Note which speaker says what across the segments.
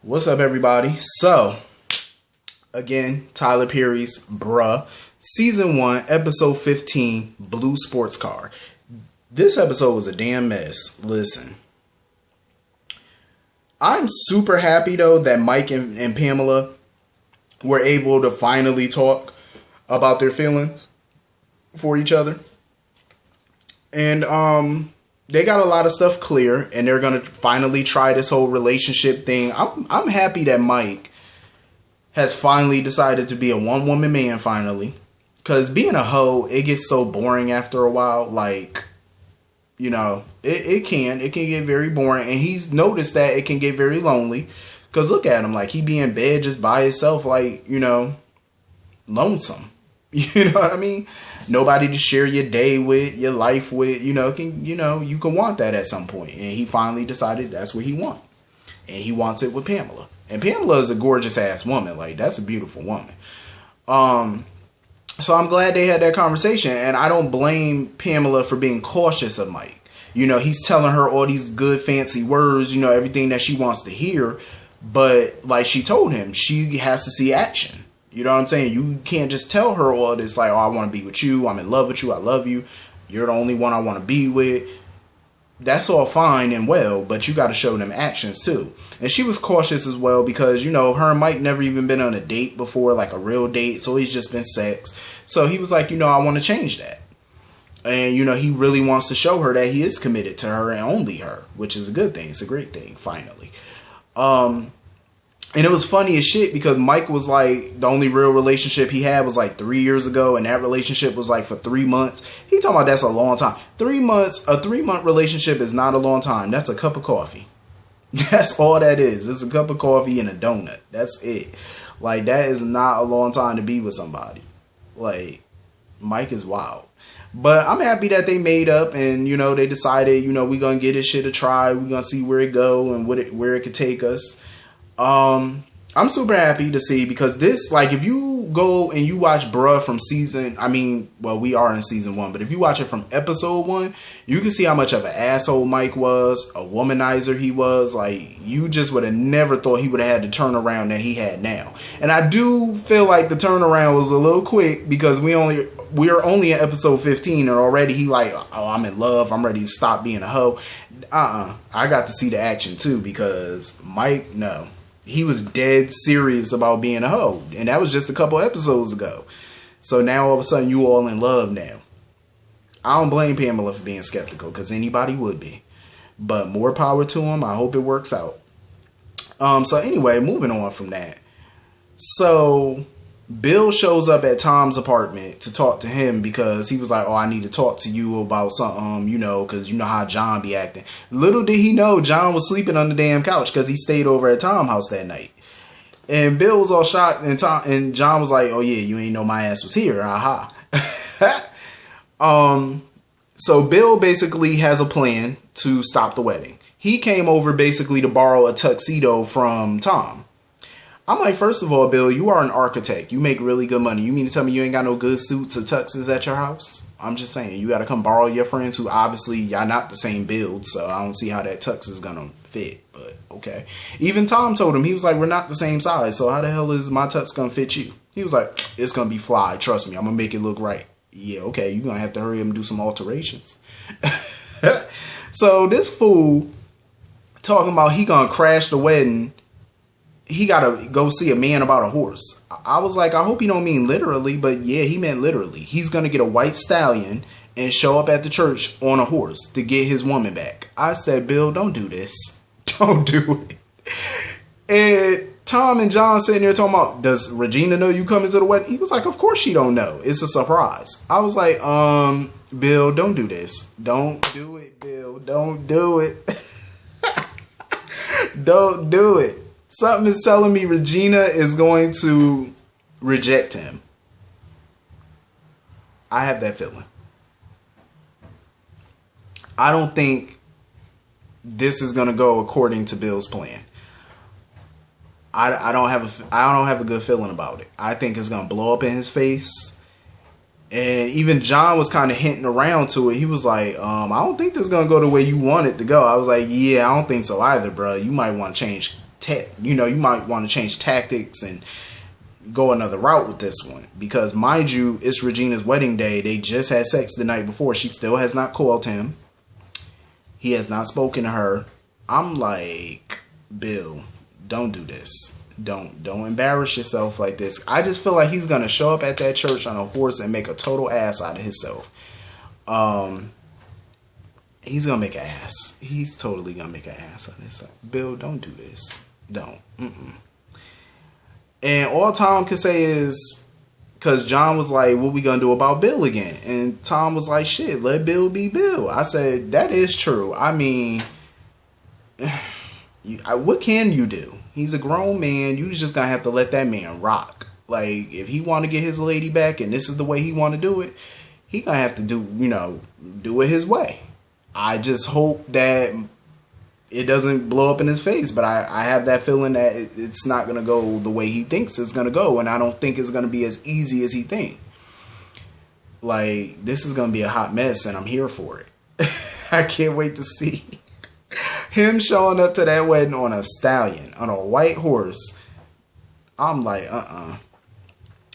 Speaker 1: What's up, everybody? So, again, Tyler Perry's Bruh, Season 1, Episode 15, Blue Sports Car. This episode was a damn mess. Listen. I'm super happy, though, that Mike and Pamela were able to finally talk about their feelings for each other. And, they got a lot of stuff clear, and they're going to finally try this whole relationship thing. I'm happy that Mike has finally decided to be a one-woman man finally. Because being a hoe, it gets so boring after a while. Like, you know, it can get very boring. And he's noticed that it can get very lonely. Because look at him, like, he be in bed just by himself, like, you know, lonesome. You know what I mean? Nobody to share your day with, your life with, you can want that at some point. And he finally decided that's what he wants. And he wants it with Pamela. And Pamela is a gorgeous ass woman. Like, that's a beautiful woman. So I'm glad they had that conversation. And I don't blame Pamela for being cautious of Mike. You know, he's telling her all these good fancy words, you know, everything that she wants to hear. But like she told him, she has to see action. You know what I'm saying? You can't just tell her all this like, oh, I want to be with you. I'm in love with you. I love you. You're the only one I want to be with. That's all fine and well, but you got to show them actions too. And she was cautious as well because, you know, her and Mike never even been on a date before, like a real date. So he's just been sex. So he was like, you know, I want to change that. And, you know, he really wants to show her that he is committed to her and only her, which is a good thing. It's a great thing, finally. And it was funny as shit because Mike was like, the only real relationship he had was like 3 years ago. And that relationship was like for 3 months. He talking about that's a long time. 3 months, a 3-month relationship is not a long time. That's a cup of coffee. That's all that is. It's a cup of coffee and a donut. That's it. Like, that is not a long time to be with somebody. Like, Mike is wild. But I'm happy that they made up and, you know, they decided, you know, we're going to give this shit a try. We're going to see where it go and where it could take us. I'm super happy to see because this, like, if you go and you watch Bruh from we are in season 1, but if you watch it from episode 1, you can see how much of an asshole Mike was, a womanizer he was. Like, you just would have never thought he would have had the turnaround that he had now. And I do feel like the turnaround was a little quick because we're only at episode 15 and already he like, oh, I'm in love. I'm ready to stop being a hoe. I got to see the action too because Mike, no. He was dead serious about being a hoe. And that was just a couple episodes ago. So now all of a sudden you all in love now. I don't blame Pamela for being skeptical because anybody would be. But more power to him. I hope it works out. So anyway, moving on from that. So Bill shows up at Tom's apartment to talk to him because he was like, oh, I need to talk to you about something, you know, because you know how John be acting. Little did he know John was sleeping on the damn couch because he stayed over at Tom's house that night. And Bill was all shocked and John was like, oh yeah, you ain't know my ass was here. Aha. So Bill basically has a plan to stop the wedding. He came over basically to borrow a tuxedo from Tom. I'm like, first of all, Bill, you are an architect. You make really good money. You mean to tell me you ain't got no good suits or tuxes at your house? I'm just saying, you got to come borrow your friends who obviously y'all not the same build. So I don't see how that tux is going to fit. But okay. Even Tom told him, he was like, we're not the same size. So how the hell is my tux going to fit you? He was like, it's going to be fly. Trust me. I'm going to make it look right. Yeah, okay. You're going to have to hurry up and do some alterations. So this fool talking about he going to crash the wedding. He got to go see a man about a horse. I was like, I hope he don't mean literally, but yeah, he meant literally. He's going to get a white stallion and show up at the church on a horse to get his woman back. I said, Bill, don't do this. Don't do it. And Tom and John sitting there talking about, does Regina know you coming to the wedding? He was like, of course she don't know. It's a surprise. I was like, Bill, don't do this. Don't do it, Bill. Don't do it. Don't do it. Something is telling me Regina is going to reject him. I have that feeling. I don't think this is going to go according to Bill's plan. I don't have a good feeling about it. I think it's going to blow up in his face. And even John was kind of hinting around to it. He was like, I don't think this is going to go the way you want it to go. I was like, yeah, I don't think so either, bro. You might want to change you might want to change tactics and go another route with this one, because mind you, it's Regina's wedding day. They just had sex the night before. She still has not called him. He has not spoken to her. I'm like, Bill, don't do this. Don't embarrass yourself like this. I just feel like he's gonna show up at that church on a horse and make a total ass out of himself. He's gonna make an ass. He's totally gonna make an ass out of himself. Bill, don't do this. Don't. And all Tom can say is, because John was like, what we gonna do about Bill again? And Tom was like, shit, let Bill be Bill. I said, that is true. I mean, what can you do? He's a grown man. You just gonna have to let that man rock. Like, if he want to get his lady back and this is the way he want to do it, he gonna have to do it his way. I just hope that it doesn't blow up in his face, but I have that feeling that it's not going to go the way he thinks it's going to go, and I don't think it's going to be as easy as he thinks. Like, this is going to be a hot mess, and I'm here for it. I can't wait to see him showing up to that wedding on a stallion, on a white horse. I'm like,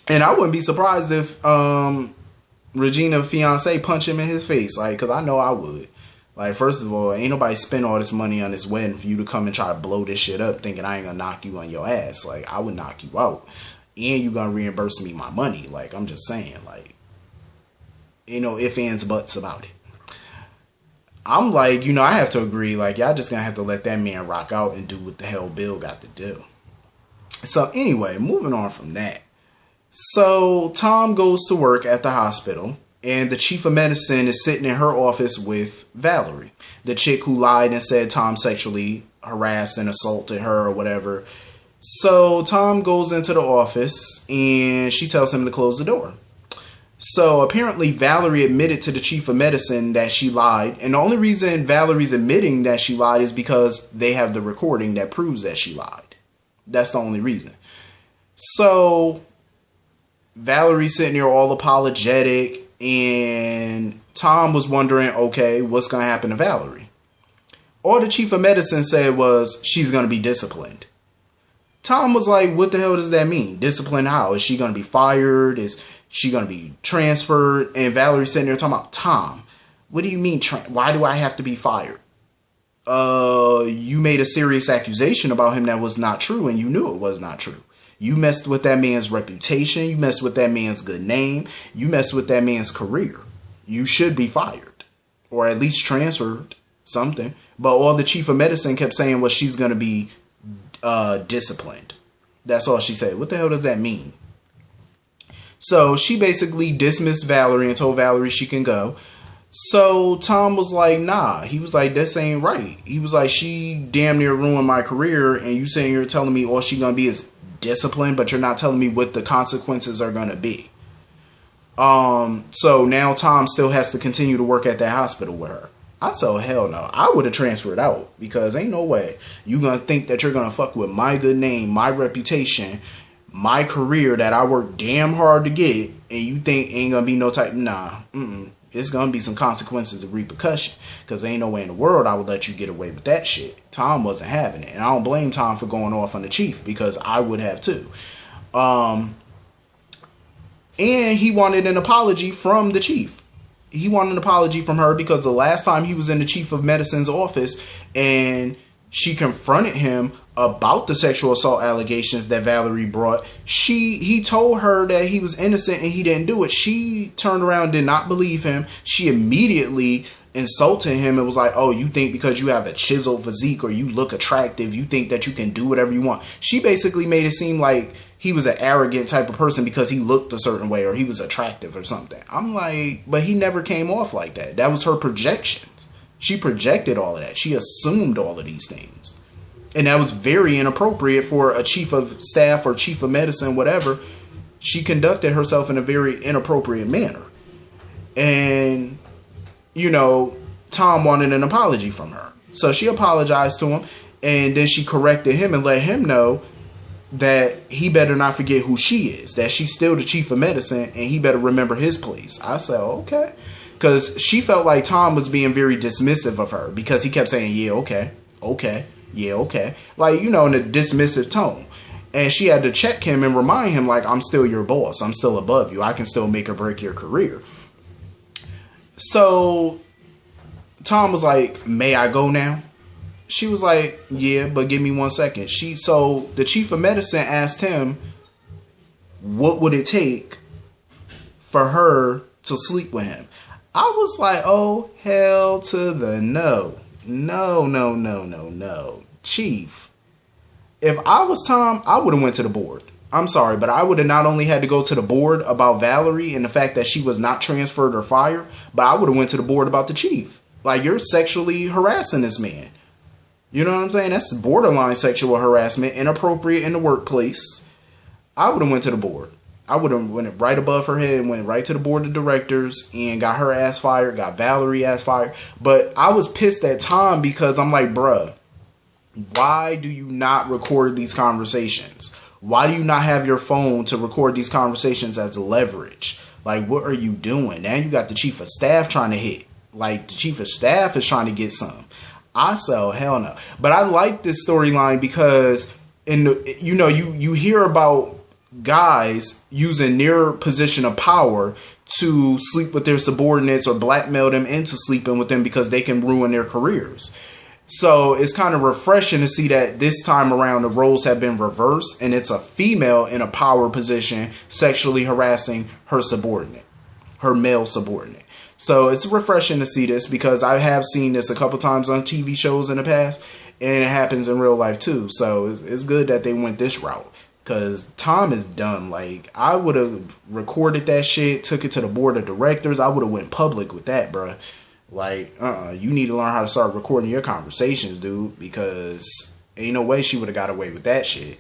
Speaker 1: And I wouldn't be surprised if Regina's fiance punch him in his face, like, because I know I would. Like, first of all, ain't nobody spend all this money on this wedding for you to come and try to blow this shit up thinking I ain't gonna knock you on your ass. Like, I would knock you out. And you gonna reimburse me my money. Like, I'm just saying, like, ifs, ands, buts about it. I'm like, I have to agree. Like, y'all just gonna have to let that man rock out and do what the hell Bill got to do. So, anyway, moving on from that. So, Tom goes to work at the hospital. And the chief of medicine is sitting in her office with Valerie, the chick who lied and said Tom sexually harassed and assaulted her or whatever. So Tom goes into the office and she tells him to close the door. So apparently Valerie admitted to the chief of medicine that she lied. And the only reason Valerie's admitting that she lied is because they have the recording that proves that she lied. That's the only reason. So Valerie's sitting there all apologetic. And Tom was wondering, okay, what's going to happen to Valerie? All the chief of medicine said was, she's going to be disciplined. Tom was like, what the hell does that mean? Disciplined how? Is she going to be fired? Is she going to be transferred? And Valerie's sitting there talking about, Tom, what do you mean? Why do I have to be fired? You made a serious accusation about him that was not true, and you knew it was not true. You messed with that man's reputation. You messed with that man's good name. You messed with that man's career. You should be fired. Or at least transferred. Something. But all the chief of medicine kept saying was she's going to be disciplined. That's all she said. What the hell does that mean? So she basically dismissed Valerie and told Valerie she can go. So Tom was like, nah. He was like, this ain't right. He was like, she damn near ruined my career. And you saying you're telling me all she going to be is discipline, but you're not telling me what the consequences are going to be. So now Tom still has to continue to work at that hospital with her. I said, oh, hell no. I would have transferred out, because ain't no way you going to think that you're going to fuck with my good name, my reputation, my career that I worked damn hard to get, and you think ain't going to be no type. Nah. It's going to be some consequences of repercussion, because ain't no way in the world I would let you get away with that shit. Tom wasn't having it. And I don't blame Tom for going off on the chief, because I would have too. And he wanted an apology from the chief. He wanted an apology from her because the last time he was in the chief of medicine's office and she confronted him about the sexual assault allegations that Valerie brought, he told her that he was innocent and he didn't do it. She turned around, did not believe him. She immediately insulted him and was like, oh, you think because you have a chiseled physique or you look attractive, you think that you can do whatever you want. She basically made it seem like he was an arrogant type of person because he looked a certain way or he was attractive or something. I'm like, but he never came off like that. That was her projections. She projected all of that. She assumed all of these things. And that was very inappropriate for a chief of staff or chief of medicine, whatever. She conducted herself in a very inappropriate manner. And, Tom wanted an apology from her. So she apologized to him. And then she corrected him and let him know that he better not forget who she is. That she's still the chief of medicine and he better remember his place. I said, okay. Because she felt like Tom was being very dismissive of her because he kept saying, yeah, okay. Yeah, okay. Like, you know, in a dismissive tone. And she had to check him and remind him, like, I'm still your boss. I'm still above you. I can still make or break your career. So Tom was like, may I go now? She was like, yeah, but give me 1 second. So the chief of medicine asked him, what would it take for her to sleep with him? I was like, oh, hell to the no. No. Chief, if I was Tom, I would have went to the board. I'm sorry, but I would have not only had to go to the board about Valerie and the fact that she was not transferred or fired, but I would have went to the board about the chief. Like, you're sexually harassing this man. You know what I'm saying? That's borderline sexual harassment, inappropriate in the workplace. I would have went to the board. I would have went right above her head and went right to the board of directors and got her ass fired, got Valerie ass fired. But I was pissed at Tom because I'm like, bruh, why do you not record these conversations? Why do you not have your phone to record these conversations as leverage? Like, what are you doing? Now you got the chief of staff trying to hit. Like, the chief of staff is trying to get some. I said, oh, hell no. But I like this storyline because, you hear about guys using their position of power to sleep with their subordinates or blackmail them into sleeping with them because they can ruin their careers. So it's kind of refreshing to see that this time around the roles have been reversed and it's a female in a power position sexually harassing her subordinate, her male subordinate. So it's refreshing to see this because I have seen this a couple times on TV shows in the past and it happens in real life too. So it's good that they went this route because Tom is dumb. Like, I would have recorded that shit, took it to the board of directors. I would have went public with that, bruh. Like, you need to learn how to start recording your conversations, dude, because ain't no way she would have got away with that shit.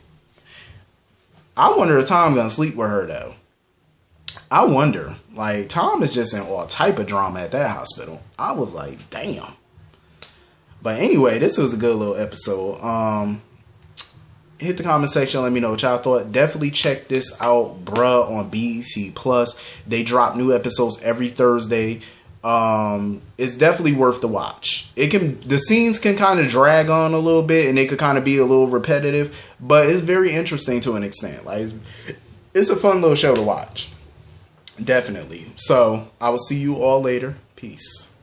Speaker 1: I wonder if Tom gonna sleep with her, though. I wonder. Like, Tom is just in all type of drama at that hospital. I was like, damn. But anyway, this was a good little episode. Hit the comment section, let me know what y'all thought. Definitely check this out, bruh, on BET Plus. They drop new episodes every Thursday. It's definitely worth the watch. The scenes can kind of drag on a little bit and they could kind of be a little repetitive, but it's very interesting to an extent. Like, it's a fun little show to watch. Definitely. So I will see you all later. Peace.